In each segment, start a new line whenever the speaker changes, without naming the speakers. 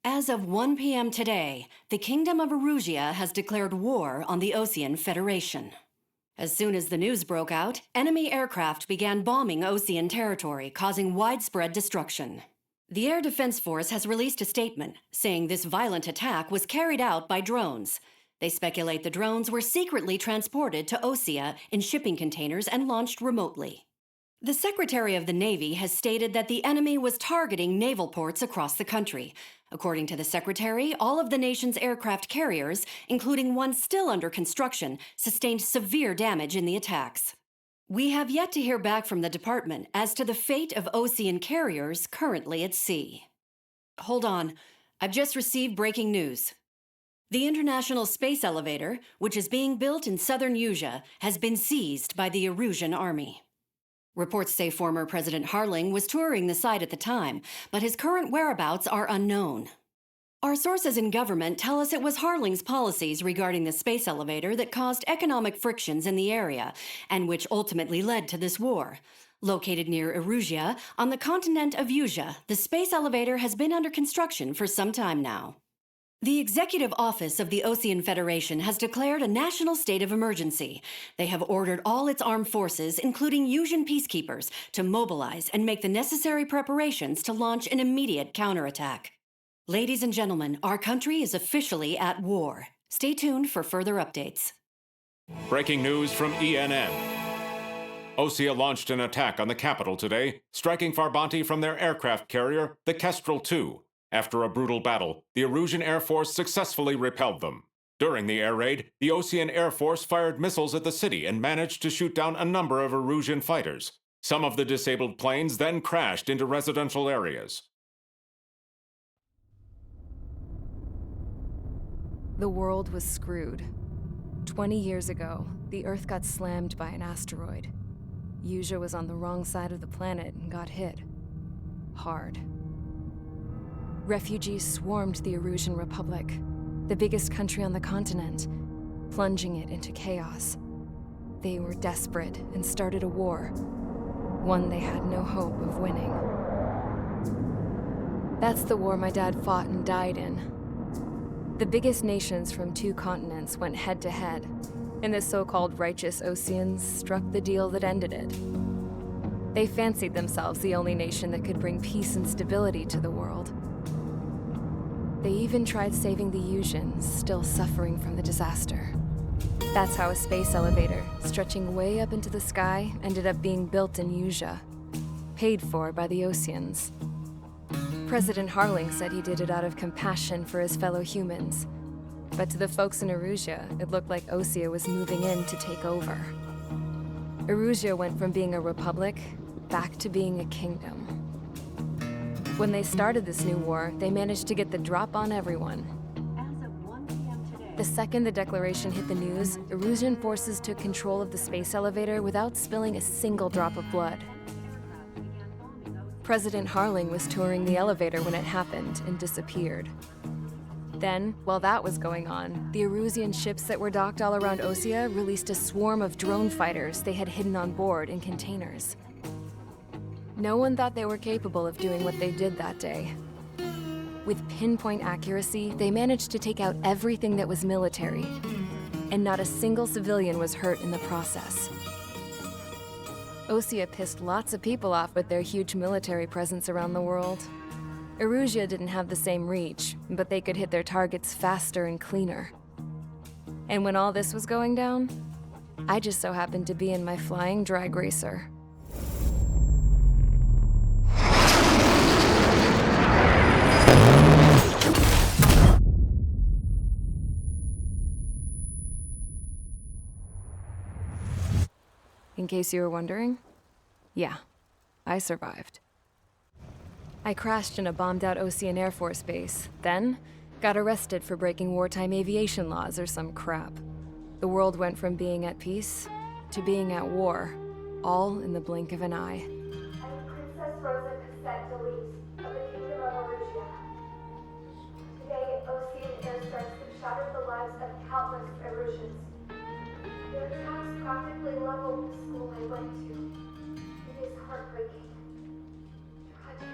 As of 1 p.m. today, the Kingdom of Erusia has declared war on the Osean Federation. As soon as the news broke out, enemy aircraft began bombing Osean territory, causing widespread destruction. The Air Defense Force has released a statement saying this violent attack was carried out by drones. They speculate the drones were secretly transported to Osea in shipping containers and launched remotely. The Secretary of the Navy has stated that the enemy was targeting naval ports across the country. According to the Secretary, all of the nation's aircraft carriers, including one still under construction, sustained severe damage in the attacks. We have yet to hear back from the department as to the fate of Osean carriers currently at sea. Hold on, I've just received breaking news. The International Space Elevator, which is being built in southern Usea, has been seized by the Erusian army. Reports say former President Harling was touring the site at the time, but his current whereabouts are unknown. Our sources in government tell us it was Harling's policies regarding the space elevator that caused economic frictions in the area, and which ultimately led to this war. Located near Erusia, on the continent of Usea, the space elevator has been under construction for some time now. The Executive Office of the Osean Federation has declared a national state of emergency. They have ordered all its armed forces, including Usian peacekeepers, to mobilize and make the necessary preparations to launch an immediate counterattack. Ladies and gentlemen, our country is officially at war. Stay tuned for further updates.
Breaking news from ENN. Osea launched an attack on the capital today, striking Farbanti from their aircraft carrier, the Kestrel II. After a brutal battle, the Erusian Air Force successfully repelled them. During the air raid, the Osean Air Force fired missiles at the city and managed to shoot down a number of Erusian fighters. Some of the disabled planes then crashed into residential areas.
The world was screwed. 20 years ago, the Earth got slammed by an asteroid. Usea was on the wrong side of the planet and got hit. Hard. Refugees swarmed the Erusian Republic, the biggest country on the continent, plunging it into chaos. They were desperate and started a war, one they had no hope of winning. That's the war my dad fought and died in. The biggest nations from 2 continents went head-to-head, and the so-called righteous Oseans struck the deal that ended it. They fancied themselves the only nation that could bring peace and stability to the world. They even tried saving the Usians, still suffering from the disaster. That's how a space elevator, stretching way up into the sky, ended up being built in Usea, paid for by the Oseans. President Harling said he did it out of compassion for his fellow humans. But to the folks in Erusia, it looked like Osea was moving in to take over. Erusia went from being a republic back to being a kingdom. When they started this new war, they managed to get the drop on everyone.
As of 1 p.m. today,
The second the declaration hit the news, Erusian forces took control of the space elevator without spilling a single drop of blood. President Harling was touring the elevator when it happened and disappeared. Then, while that was going on, the Erusian ships that were docked all around Osea released a swarm of drone fighters they had hidden on board in containers. No one thought they were capable of doing what they did that day. With pinpoint accuracy, they managed to take out everything that was military, and not a single civilian was hurt in the process. Osea pissed lots of people off with their huge military presence around the world. Erusia didn't have the same reach, but they could hit their targets faster and cleaner. And when all this was going down, I just so happened to be in my flying drag racer. In case you were wondering, yeah, I survived. I crashed in a bombed-out Osean Air Force base, then got arrested for breaking wartime aviation laws or some crap. The world went from being at peace to being at war, all in the blink of an eye.
I'm Princess Rosa Cassette Delise of the Kingdom of Erusia. Today, Osean airstrikes have shattered the lives of countless Erusians. Their attacks practically leveled the school I went to. It is heartbreaking. Tragic.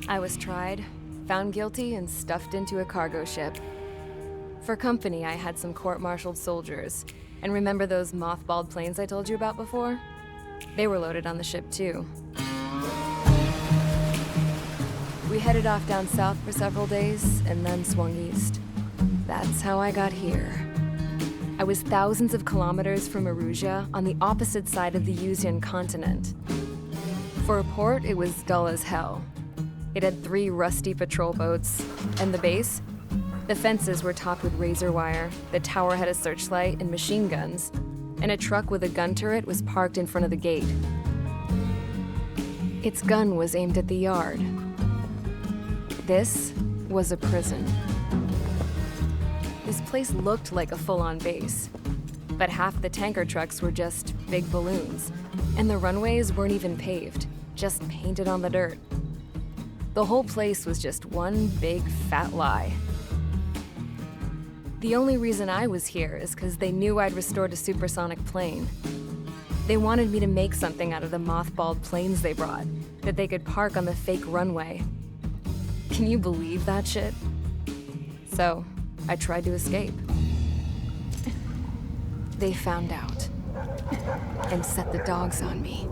I was tried, found guilty, and stuffed into a cargo ship. For company, I had some court-martialed soldiers. And remember those mothballed planes I told you about before? They were loaded on the ship too. We headed off down south for several days, and then swung east. That's how I got here. I was thousands of kilometers from Erusia, on the opposite side of the Yuzian continent. For a port, it was dull as hell. It had 3 rusty patrol boats, and the base? The fences were topped with razor wire, the tower had a searchlight and machine guns, and a truck with a gun turret was parked in front of the gate. Its gun was aimed at the yard. This was a prison. This place looked like a full-on base, but half the tanker trucks were just big balloons, and the runways weren't even paved, just painted on the dirt. The whole place was just one big fat lie. The only reason I was here is because they knew I'd restored a supersonic plane. They wanted me to make something out of the mothballed planes they brought, that they could park on the fake runway. Can you believe that shit? So, I tried to escape. They found out, and set the dogs on me.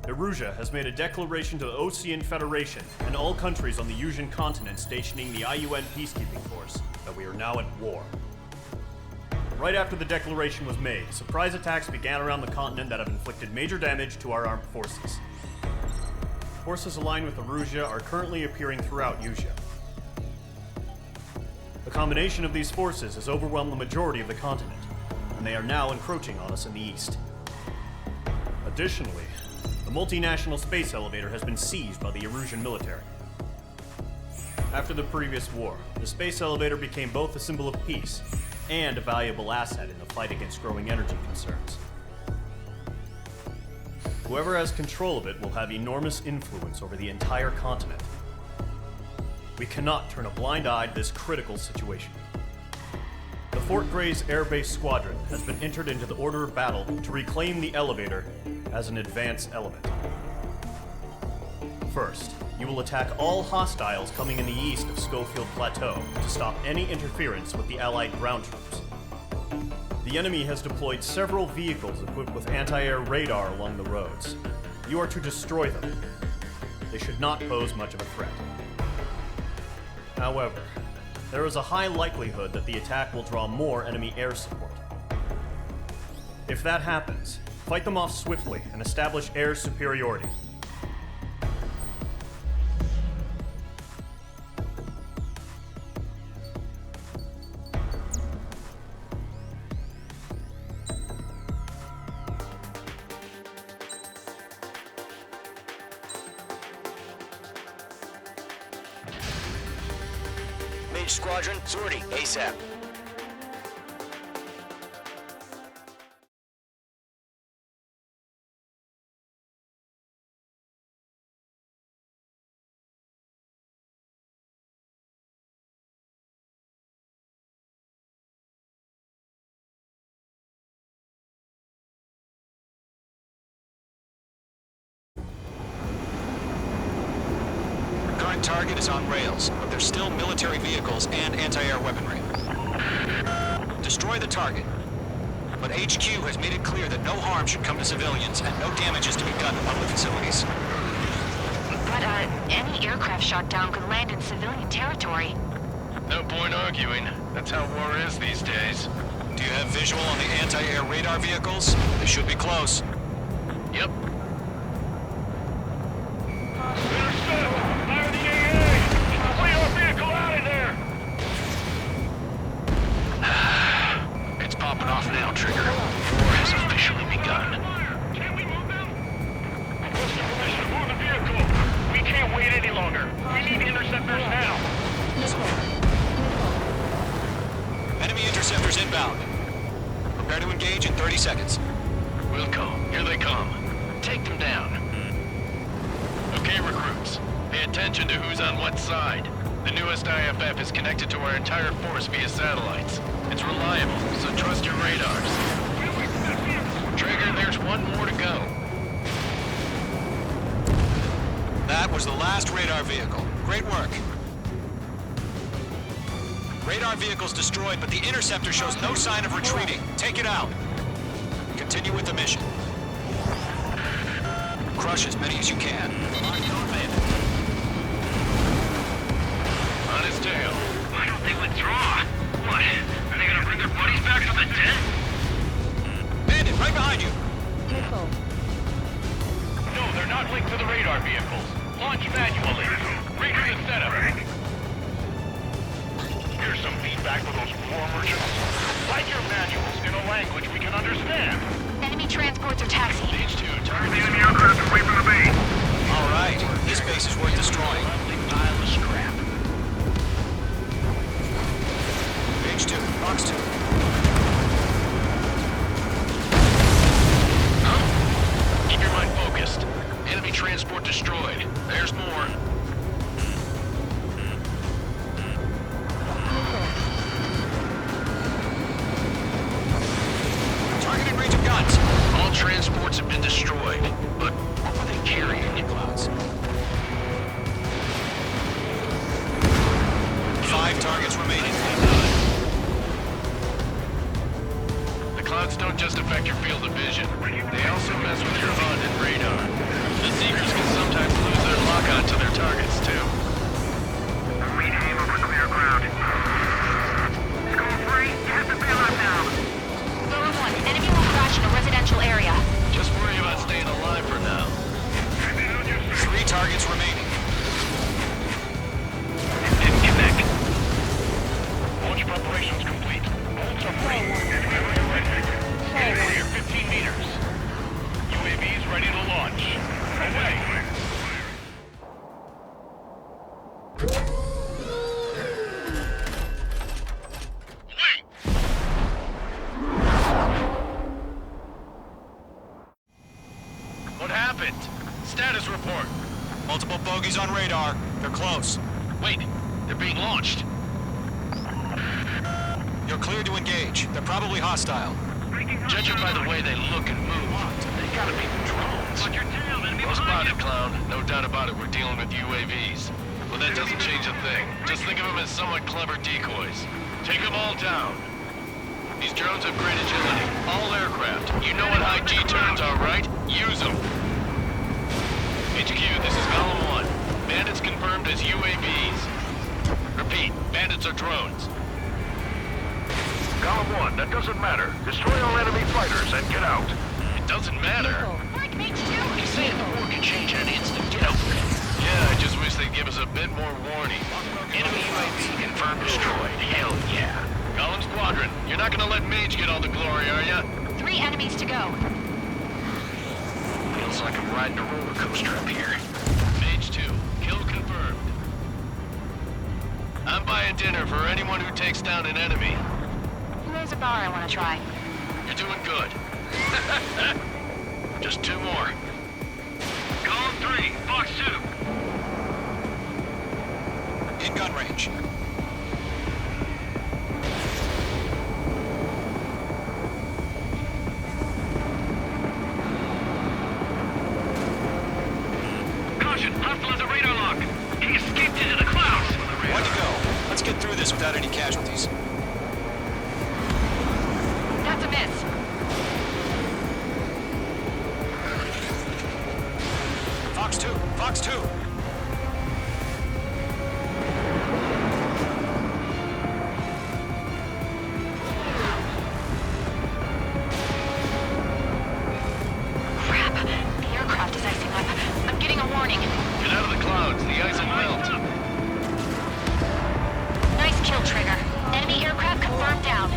Erusia has made a declaration to the Ocean Federation and all countries on the Yuzian continent stationing the IUN peacekeeping force that we are now at war. Right after the declaration was made, surprise attacks began around the continent that have inflicted major damage to our armed forces. Forces aligned with Erusia are currently appearing throughout Yusia. The combination of these forces has overwhelmed the majority of the continent, and they are now encroaching on us in the east. Additionally, the multinational space elevator has been seized by the Erusian military. After the previous war, the space elevator became both a symbol of peace and a valuable asset in the fight against growing energy concerns. Whoever has control of it will have enormous influence over the entire continent. We cannot turn a blind eye to this critical situation. The Fort Gray's Air Base Squadron has been entered into the order of battle to reclaim the elevator as an advance element. First, you will attack all hostiles coming in the east of Schofield Plateau to stop any interference with the Allied ground troops. The enemy has deployed several vehicles equipped with anti-air radar along the roads. You are to destroy them. They should not pose much of a threat. However, there is a high likelihood that the attack will draw more enemy air support. If that happens, fight them off swiftly and establish air superiority.
Mage Squadron, sortie, ASAP. Current target is on rails, but there's still military vehicles and anti-air weaponry. Destroy the target. But HQ has made it clear that no harm should come to civilians and no damage is to be done to public facilities.
But, any aircraft shot down could land in civilian territory.
No point arguing. That's how war is these days.
Do you have visual on the anti-air radar vehicles? They should be close.
Yep.
Fire the AA! Flee our vehicle out of there!
It's popping off now, Trigger. War has officially begun.
Can we move them? What's the permission to move the vehicle? We can't wait any longer. We need interceptors now.
Enemy interceptors inbound. Prepare to engage in 30 seconds.
We'll Wilco, here they come. Take them down. Okay, recruits. Pay attention to who's on what side. The newest IFF is connected to our entire force via satellites. It's reliable, so trust your radars. Trigger, there's one more to go.
That was the last radar vehicle. Great work. Radar vehicle's destroyed, but the interceptor shows no sign of retreating. Take it out. Continue with the mission. Crush as many as you can.
On his tail.
Why don't they withdraw? What? Are they gonna bring their buddies back from the dead?
Bandit, right behind you.
Nickel.
No, they're not linked to the radar vehicles. Launch manually. Redo the setup. Here's some feedback for those war merchants. Write your manuals in a language we can understand.
Enemy transports are taxiing.
Stage 2, target
The enemy aircraft away from the base.
All right. This base is worth destroying.
pile of scrap.
Page 2, box 2.
Keep your mind focused. Enemy transport destroyed. There's more.
Target in range of guns.
All transports have been destroyed. But what were they carrying?
Clouds. 5 targets remaining.
The clouds don't just affect your field of vision. They also mess with your HUD and radar. The Seekers can sometimes lose their lockout to their targets, too.
Rename over clear ground. School 3, you have to bail out now.
Zone 1, enemy will crash in a residential area.
Just worry about staying alive for now.
3 targets remaining.
Didn't connect.
Launch preparations complete. Bolts are free. Enemy ready. Clear 15 meters. UAVs ready to launch. Away.
What happened? Status report.
Multiple bogeys on radar. They're close.
Wait, they're being launched.
You're cleared to engage. They're probably hostile.
Judging by the way they look and move, they gotta be drones.
Watch your tail, enemy
Well
behind
spotted, clown. No doubt about it, we're dealing with UAVs. But that doesn't change a thing. Just think of them as somewhat clever decoys. Take them all down. These drones have great agility. All aircraft. You know what high G-turns are, right? Use them. HQ, this is column 1. Bandits confirmed as UAVs. Repeat, bandits are drones.
Column 1, that doesn't matter. Destroy all enemy fighters and get out.
It doesn't matter.
Like me too.
He's saying the war can change in an instant. Get over it. Yeah, I just wish they'd give us a bit more warning. Enemy UAV confirmed destroyed. Hell yeah. Column Squadron, you're not gonna let Mage get all the glory, are ya?
3 enemies to go.
Feels like I'm riding a roller coaster up here. Mage 2, kill confirmed. I'm buying dinner for anyone who takes down an enemy.
There's a bar I want to try.
You're doing good. Just 2 more.
Column 3, box 2.
In gun range.
Caution, hostile has a radar lock. He escaped into the clouds.
1 to go. Let's get through this without any casualties.
That's a miss.
Fox 2. Fox 2.
Crap. The aircraft is icing up. I'm getting a warning.
Get out of the clouds. The ice will melt.
Nice kill, Trigger. Enemy aircraft confirmed down.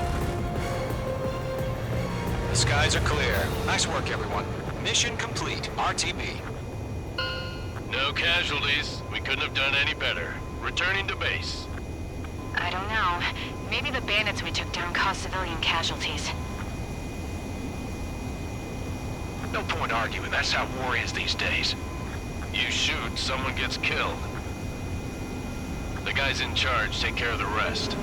The skies are clear. Nice work, everyone. Mission complete. RTB.
No casualties. We couldn't have done any better. Returning to base.
I don't know. Maybe the bandits we took down caused civilian casualties.
No point arguing. That's how war is these days.
You shoot, someone gets killed. The guys in charge take care of the rest.